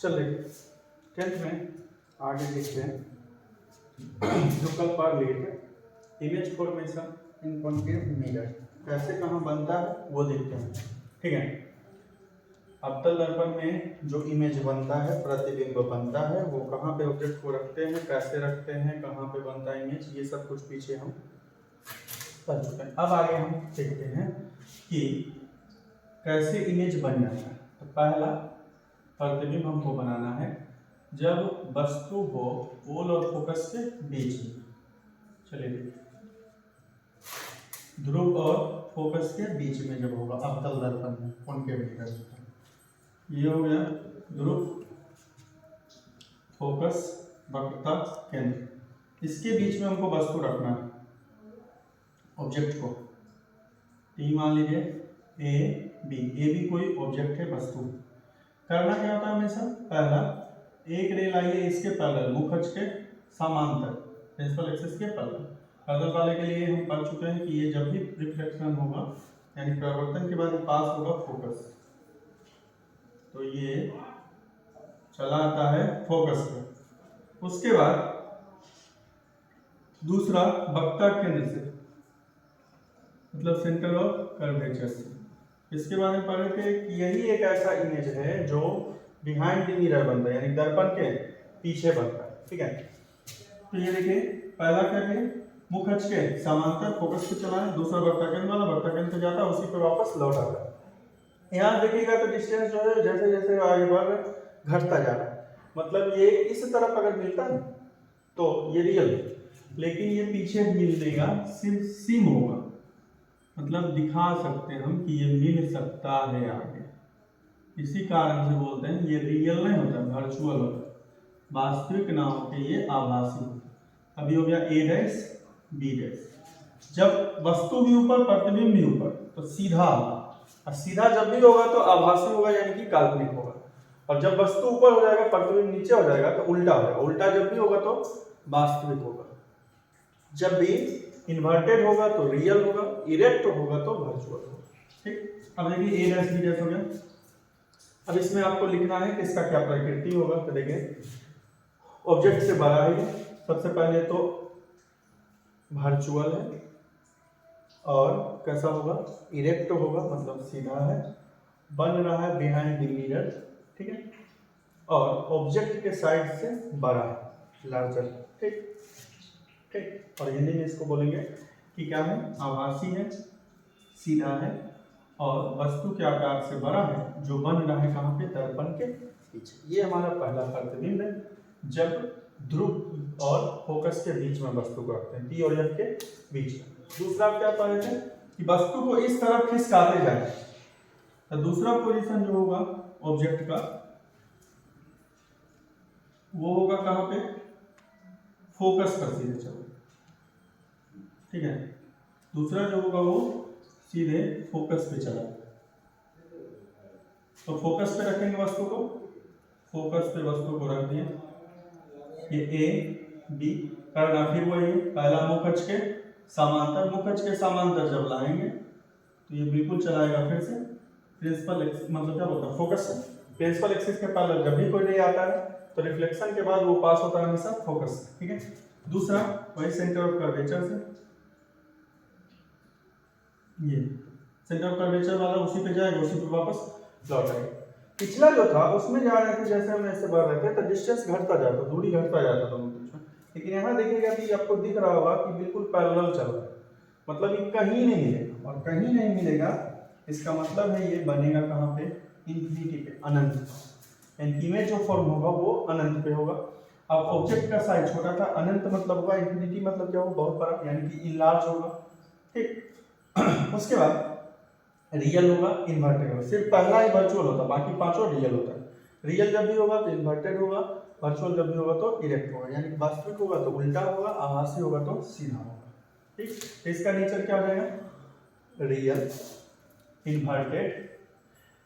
चलिए 10th में आगे देखते हैं जो कल पढ़ लिए थे इमेज फॉर्मेशन इन कॉन्केव मिरर कैसे कहाँ बनता है वो देखते हैं। ठीक है, अवतल दर्पण में जो इमेज बनता है, प्रतिबिंब बनता है, वो कहाँ पे ऑब्जेक्ट को रखते हैं, कैसे रखते हैं, कहाँ पे बनता है इमेज, ये सब कुछ पीछे हम पढ़ चुके हैं। अब आगे हम देखते हैं कि कैसे इमेज बन जाता है। तो पहला प्रतिबिंब हमको बनाना है जब वस्तु हो पोल और फोकस के बीच में। चलिए, ध्रुव और फोकस के बीच में जब होगा अवतल दर्पण में कॉन्केव मिरर में, ये हो गया ध्रुव, फोकस, वक्रता, केंद्र। इसके बीच में हमको वस्तु रखना है, ऑब्जेक्ट को। टी मान लीजिए ए बी, ए भी कोई ऑब्जेक्ट है, वस्तु। करना क्या होता है हमेशा, पहला एक रे लाइए इसके पैरेलल, मुख अक्ष के समांतर, प्रिंसिपल एक्सिस के पैरेलल। पैरेलल वाले के लिए हम पढ़ चुके हैं कि ये जब भी रिफ्लेक्शन होगा यानी परावर्तन के बाद पास होगा फोकस, तो ये चला आता है फोकस पे। उसके बाद दूसरा वक्रता केंद्र से, मतलब सेंटर ऑफ कर्वेचर से। इसके बारे में पढ़े थे कि यही एक ऐसा इमेज है जो बिहाइंड द मिरर बनता है, यानी दर्पण के पीछे बनता है। ठीक है, तो ये देखिए पहला क्या है, मुख अक्ष के समांतर फोकस पे चला है, दूसरा वक्रता केंद्र वाला वक्रता केंद्र पे जाता है, उसी पे वापस लौट आता है। यहाँ देखिएगा तो डिस्टेंस जो है जैसे जैसे आगे बढ़ रहा है घटता जा रहा है, मतलब ये इस तरफ अगर मिलता है तो ये रियल, लेकिन ये पीछे मिलेगा सिर्फ सिम होगा, मतलब दिखा सकते हैं हम कि ये मिल सकता है आगे। इसी कारण से बोलते हैं ये रियल नहीं होता, वर्चुअल होता, वास्तविक ना होकर ये आभासी होता। अभी हो गया ए डैश बी डैश, जब वस्तु भी ऊपर प्रतिबिंब भी ऊपर तो सीधा होगा, और सीधा जब भी होगा तो आभासी होगा यानी कि काल्पनिक होगा, और जब वस्तु ऊपर हो जाएगा प्रतिबिंब नीचे हो जाएगा तो उल्टा हो जाएगा। उल्टा जब भी होगा तो वास्तविक होगा, जब भी इन्वर्टेड होगा तो रियल होगा, इरेक्ट होगा तो वर्चुअल होगा। ठीक, अब देखिए ए डैश बी डैश हो गया। अब इसमें आपको लिखना है कि इसका क्या प्रकृति होगा। तो देखिए ऑब्जेक्ट से बड़ा है, सबसे पहले तो वर्चुअल है, और कैसा होगा, इरेक्ट होगा, मतलब सीधा है, बन रहा है बिहाइंड द मिरर। ठीक है, और ऑब्जेक्ट के साइड से बड़ा है, लार्जर। ठीक ठीक, और हिंदी में इसको बोलेंगे कि क्या है, आभासी है, सीधा है, और वस्तु के आकार से बड़ा है, जो बन रहा है कहाँ पे, दर्पण के पीछे। ये हमारा पहला प्रतिबिंब है जब ध्रुव और फोकस के बीच में वस्तु को रखते हैं, पी और एफ के बीच में। दूसरा क्या पढ़े थे कि वस्तु को इस तरफ खिसकाते जाए, तो दूसरा पोजीशन जो होगा ऑब्जेक्ट का वो होगा कहाँ पे, फोकस पर सीधे चलो। ठीक है, दूसरा जो होगा वो सीधे फोकस पे चला, तो फोकस पे रखेंगे वस्तु को, फोकस पे वस्तु को रख दिया, ये ए बी करना फिर वही, पहला मुख अक्ष के समांतर, मुख अक्ष के समांतर जब लाएंगे तो ये बिल्कुल चलाएगा फिर से प्रिंसिपल एक्सिस, मतलब क्या बोलता है, फोकस से प्रिंसिपल एक्सिस के पैरेलल। जब भी कोई रे आता है तो रिफ्लेक्शन के बाद वो पास होता है हमेशा फोकस से। ठीक है, दूसरा वही सेंटर ऑफ कर्वेचर से, ये सेंटर ऑफ कर्वेचर वाला उसी पे जाएगा, उसी पे वापस लौट आएगा। पिछला जो था उसमें जा रहे थे, जैसे हम ऐसे बढ़ रहे थे तो डिस्टेंस घटता जाता, दूरी घटता जाता दोनों के बीच में, लेकिन यहाँ देखिएगा कि आपको दिख रहा होगा कि बिल्कुल पैरेलल चल रहा है, मतलब ये कहीं नहीं मिलेगा, और कहीं नहीं मिलेगा इसका मतलब है ये बनेगा कहाँ पे, इंफिनिटी पे, अनंत। यानी इमेज जो फॉर्म होगा वो अनंत पे होगा। अब ऑब्जेक्ट का साइज छोटा था, अनंत मतलब होगा, इंफिनिटी मतलब क्या होगा, बहुत बड़ा, यानी कि इनलार्ज होगा। ठीक, उसके बाद रियल होगा, इन्वर्टेड होगा, सिर्फ पहला ही वर्चुअल होता, बाकी पांचों रियल होता है। रियल जब भी होगा तो इन्वर्टेड होगा, वर्चुअल जब भी होगा तो इरेक्ट होगा, यानी वास्तविक होगा तो उल्टा होगा, आभासी होगा तो सीधा होगा। ठीक, इसका नेचर क्या हो जाएगा, रियल, इन्वर्टेड,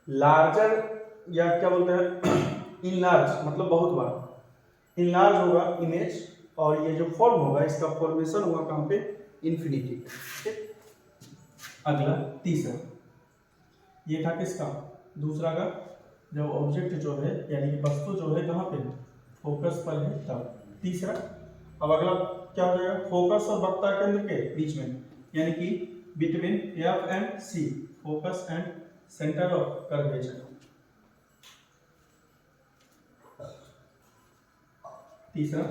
लार्जर, या क्या बोलते हैं इनलार्ज, मतलब बहुत बड़ा, इनलार्ज होगा इमेज, और ये जो फॉर्म होगा इसका फॉर्मेशन होगा कहाँ पे, इन्फिनिटी। ठीक, अगला तीसरा, ये था किसका, दूसरा का जब ऑब्जेक्ट जो है यानी कि वस्तु जो है कहाँ पे फोकस पर है तब। तीसरा, अब अगला क्या हो जाएगा, फोकस और वक्ता केंद्र के बीच में, यानी कि between F and C, focus and centre of curvature. तीसरा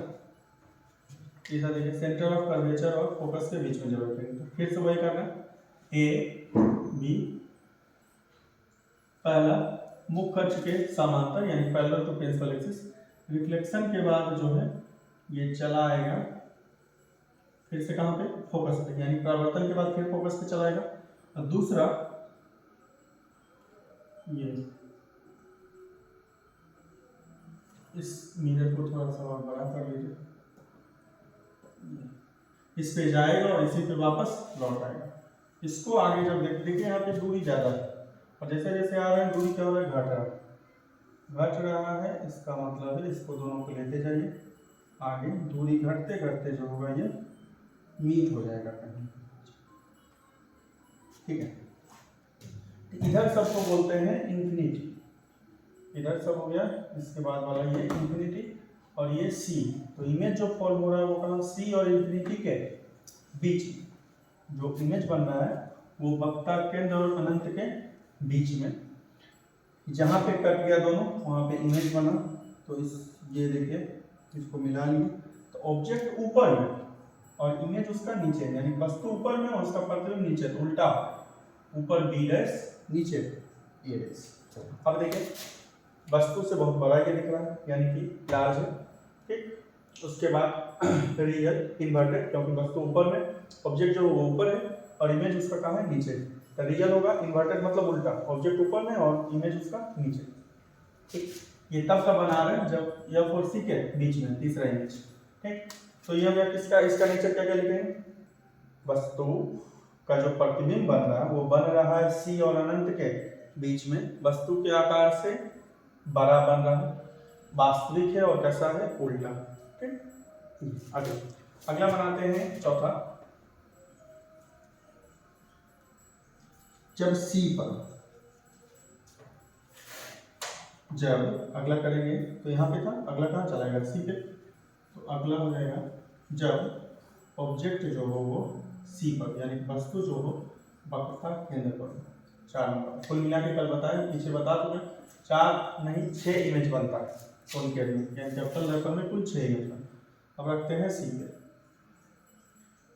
देखिए, सेंटर ऑफ कर्वेचर और फोकस के बीच में जब रखेंगे तो फिर से वही करना, ए बी, पहला मुख्य अक्ष के समांतर यानी parallel to principal axis, reflection के बाद जो है ये चला आएगा फिर से कहाँ पे, फोकस पे, यानी परावर्तन के बाद फिर फोकस पे चलाएगा। और दूसरा ये इस मिरर को थोड़ा सा और बड़ा कर लीजिए, इस पे जाएगा और इसी पे वापस लौट आएगा। इसको आगे जब देखिए यहाँ पे दूरी ज्यादा है और जैसे जैसे आ रहा है दूरी क्या हो रहा है, घट रहा है। इसका मतलब है इसको दोनों को लेते जाइए आगे, दूरी घटते घटते जो होगा ये मीट हो जाएगा कहीं, ठीक है। इधर सबको बोलते हैं इंफिनिटी, इधर सब हो गया, इसके बाद वाला ये इंफिनिटी और ये सी। तो इमेज जो फॉर्म हो रहा है वो कहाँ, सी और इंफिनिटी के बीच जो इमेज बन रहा है वो वक्ता केंद्र और अनंत के बीच में, जहाँ पे कट गया दोनों वहाँ पे इमेज बना। तो इस ये देखिए इसको मिला लिए, तो ऑब्जेक्ट ऊपर में और इमेज उसका नीचे, यानी वस्तु ऊपर में और उसका प्रतिबिंब नीचे, तो उल्टा, ऊपर बी डैश नीचे ए डैश। अब देखिए वस्तु से बहुत बड़ा ये दिख रहा है यानी कि लार्ज है, ठीक। उसके बाद रियल इन्वर्टेड, क्योंकि वस्तु ऊपर में, ऑब्जेक्ट जो वो ऊपर है और इमेज उसका कहाँ है, नीचे। तो रियल होगा, इन्वर्टेड मतलब उल्टा, ऑब्जेक्ट ऊपर में और इमेज उसका नीचे, ठीक। ये तब का बना रहे हैं जब एफ और सी के बीच में तीसरा इमेज, ठीक। तो ये हो गया किसका, इसका नेचर क्या क्या लिखेंगे, वस्तु का जो प्रतिबिंब बन रहा है वो बन रहा है सी और अनंत के बीच में, वस्तु के आकार से बड़ा बन रहा है, वास्तविक है और कैसा है, उल्टा, ठीक। अगला बनाते हैं चौथा, जब सी पर, जब अगला करेंगे तो यहाँ पे था, अगला कहाँ चलाएगा, सी पे। तो अगला हो जाएगा जब ऑब्जेक्ट जो हो वो सी पर, यानी वस्तु जो हो वक्ता केंद्र पर। 4 नंबर कुल मिला के कल बताए, पीछे बता चुके, 4 नहीं 6 इमेज बनता है कौन के में, यानी कैपिटल दर्पण में कुल 6 इमेज बनता। अब रखते हैं सी पे,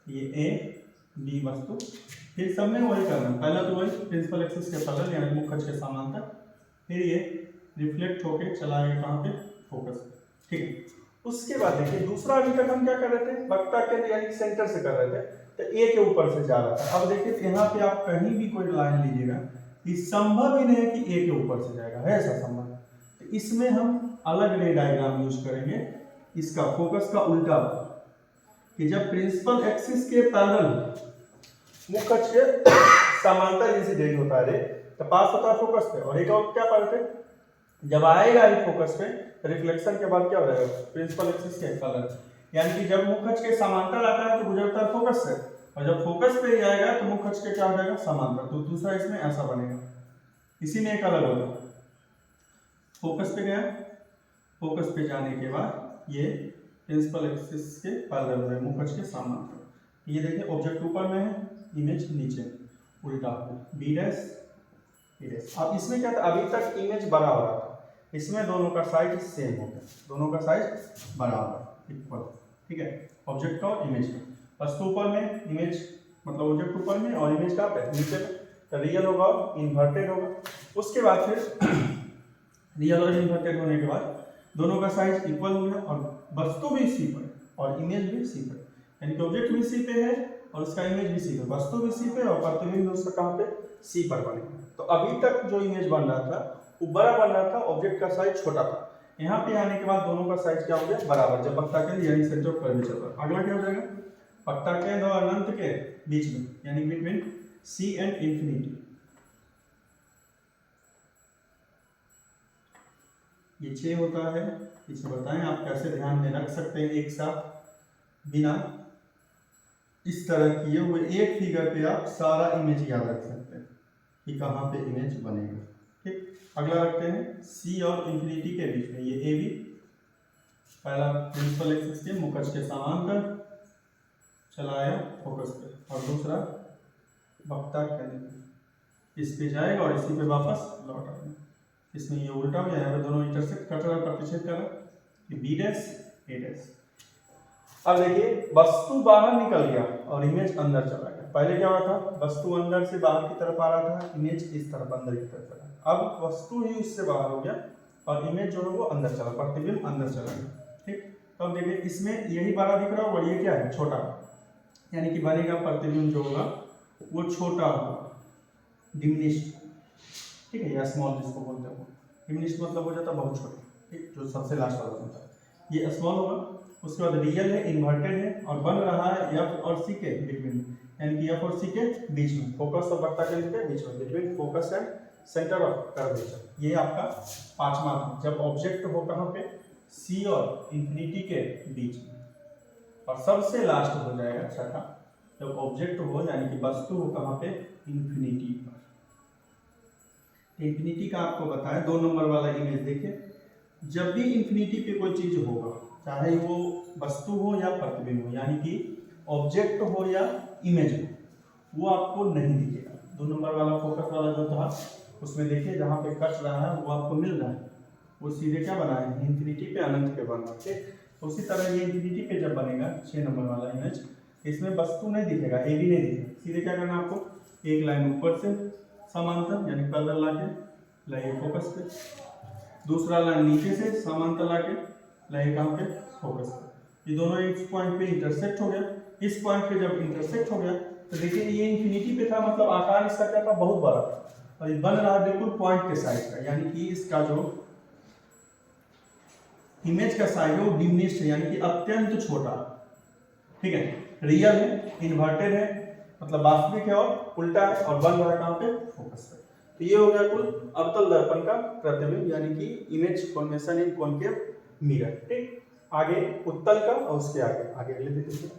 ये ए बी वस्तु, फिर सब में वही करना, पहला तो वही प्रिंसिपल एक्सिस के पैरेलल यानी मुख्य अक्ष के समांतर, फिर ये रिफ्लेक्ट होके चला गया कहाँ पे, फोकस, ठीक है। उसके बाद देखिए दूसरा, अभी तक हम क्या कर रहे थे, वक्ता केंद्र यानी सेंटर से कर रहे थे, तो ए के ऊपर से जा रहा था। अब देखिए यहाँ पे आप कहीं भी कोई लाइन लीजिएगा, ये संभव ही नहीं है कि ए के ऊपर से जाएगा, है ऐसा संभव। तो इसमें हम अलग रे डायग्राम यूज करेंगे, इसका फोकस का उल्टा, कि जब प्रिंसिपल एक्सिस के पैरेलल मुख्य अक्ष के समांतर इंसिडेंट होता है रे, तो पास होता है फोकस पे, और एक और क्या पढ़ते हैं, जब आएगा ही फोकस पे रिफ्लेक्शन के बाद क्या हो जाएगा, प्रिंसिपल एक्सिस के पैरेलल, यानी कि जब मुख्य अक्ष के समांतर आता है तो गुजरता है फोकस से, और जब फोकस पे ही आएगा तो मुख्य अक्ष के क्या हो जाएगा, समांतर। तो दूसरा इसमें ऐसा बनेगा, इसी में एक अलग होगा, फोकस पे गया, फोकस पे जाने के बाद ये प्रिंसिपल एक्सिस के पैरेलल है, मुख्य अक्ष के समांतर। ये देखिए ऑब्जेक्ट ऊपर में है, इमेज नीचे, उल्टा बी डैश ए डैश। अब इसमें क्या था, अभी तक इमेज बड़ा हो रहा था, इसमें दोनों का साइज सेम हो गया, दोनों का साइज बराबर इक्वल, ठीक है, ऑब्जेक्ट का और इमेज का। वस्तु ऊपर में, इमेज मतलब ऑब्जेक्ट ऊपर में और इमेज कहाँ पे, नीचे पे, तो रियल होगा और इन्वर्टेड होगा। उसके बाद फिर रियल और इन्वर्टेड होने के बाद दोनों का साइज इक्वल हो गया, और वस्तु भी सी पर और इमेज भी सी पर, यानी कि ऑब्जेक्ट भी सी पे है और उसका इमेज भी सी पे, वस्तु भी सी पे और प्रतिबिंब उसका कहाँ पे, सी पर बनेगा। तो अभी तक जो इमेज बन रहा था वो बड़ा बन रहा था, ऑब्जेक्ट का साइज छोटा था। यहाँ पे आने के बाद दोनों का साइज क्या हो गया, बराबर, जब वक्ता केंद्र यानी सेंटर ऑफ कर्वेचर पर। अगला क्या हो जाएगा, वक्ता केंद्र और अनंत के बीच में, यानी बिटवीन सी एंड इंफिनिटी। ये 6 होता है, इसे बताएं आप कैसे ध्यान में रख सकते हैं एक साथ बिना इस तरह किए हुए। एक फिगर पे आप सारा इमेज याद रख सकते हैं कि कहाँ पे इमेज बनेगा, ठीक। अगला रखते हैं सी और इंफिनिटी के बीच में, ये ए बी, पहला प्रिंसिपल एक्सिस के मुखज के समांतर चलाया फोकस पे, और दूसरा वक्ता केंद्र इस पे जाएगा और इसी पे वापस लौट आएगा। इसमें ये उल्टा हो जाएगा, दोनों इंटरसेक्ट कर रहा है, प्रतिच्छेद कर रहा है, बी डैश ए डैश। अब देखिए वस्तु बाहर निकल गया और इमेज अंदर चला गया। पहले क्या हुआ था, वस्तु अंदर से बाहर की तरफ आ रहा था, इमेज इस तरफ अंदर की तरफ चला। अब वस्तु ही उससे बाहर हो गया और इमेज जो है वो अंदर चला, प्रतिबिंब अंदर चला गया। ठीक, तो अब देखिए इसमें यही बड़ा दिख रहा होगा, ये क्या है, छोटा, यानी कि बनेगा प्रतिबिंब जो होगा वो छोटा होगा, डिमिनिश्ड। ठीक है, या स्मॉल जिसको बोलते हैं, डिमिनिश्ड मतलब हो जाता है बहुत छोटा। ठीक, जो सबसे लास्ट वाला होता है ये स्मॉल होगा। उसके बाद रियल है, इन्वर्टेड है और बन रहा है एफ और सी के बिटवीन, यानी कि एफ और सी के बीच में, फोकस और वक्ता केंद्र के बीच में, between focus and centre of curvature. ये आपका पांचवा था, जब ऑब्जेक्ट हो कहाँ पे, सी और इंफिनिटी के बीच में। और सबसे लास्ट हो जाएगा छठा, जब ऑब्जेक्ट हो यानी कि वस्तु हो कहाँ पे, इंफिनिटी पर। इंफिनिटी का आपको बताया 2 नंबर वाला इमेज देखिए, जब भी इंफिनिटी पे कोई चीज होगा, चाहे वो वस्तु हो या प्रतिबिंब हो, यानी कि ऑब्जेक्ट हो या इमेज हो, वो आपको नहीं दिखेगा। 2 नंबर वाला फोकस वाला जो था उसमें देखिए जहाँ पे कट रहा है वो आपको मिल रहा है, वो सीधे क्या बना है, इंफिनिटी पे अनंत पे बन रहा है। तो उसी तरह ये इंफिनिटी पे जब बनेगा 6 नंबर वाला इमेज, इसमें वस्तु नहीं दिखेगा, ए भी नहीं दिखेगा। सीधे क्या करना आपको, एक लाइन ऊपर से समांतर यानी पैरेलल लाके लाइए फोकस पे, दूसरा लाइन नीचे से समांतर लाके लाइए कहाँ पे, फोकस पे। ये दोनों इस पॉइंट पे इंटरसेक्ट हो गया। इस पॉइंट पे जब इंटरसेक्ट हो गया तो देखिए ये इंफिनिटी पे था, मतलब आकार इसका क्या था, बहुत बड़ा था, और ये बन रहा है बिल्कुल पॉइंट के साइड का, यानी कि इसका जो इमेज का साइज है वो डिमिनिश्ड है, यानी कि अत्यंत छोटा। ठीक है, रियल है, इन्वर्टेड है, मतलब वास्तविक है और उल्टा है, और बन रहा है कहाँ पे, फोकस पे। तो ये हो गया कुल अवतल दर्पण का प्रतिबिंब, यानी कि इमेज फॉर्मेशन इन कॉनकेव मिरर। ठीक, आगे उत्तल का और उसके आगे अगले देखिए।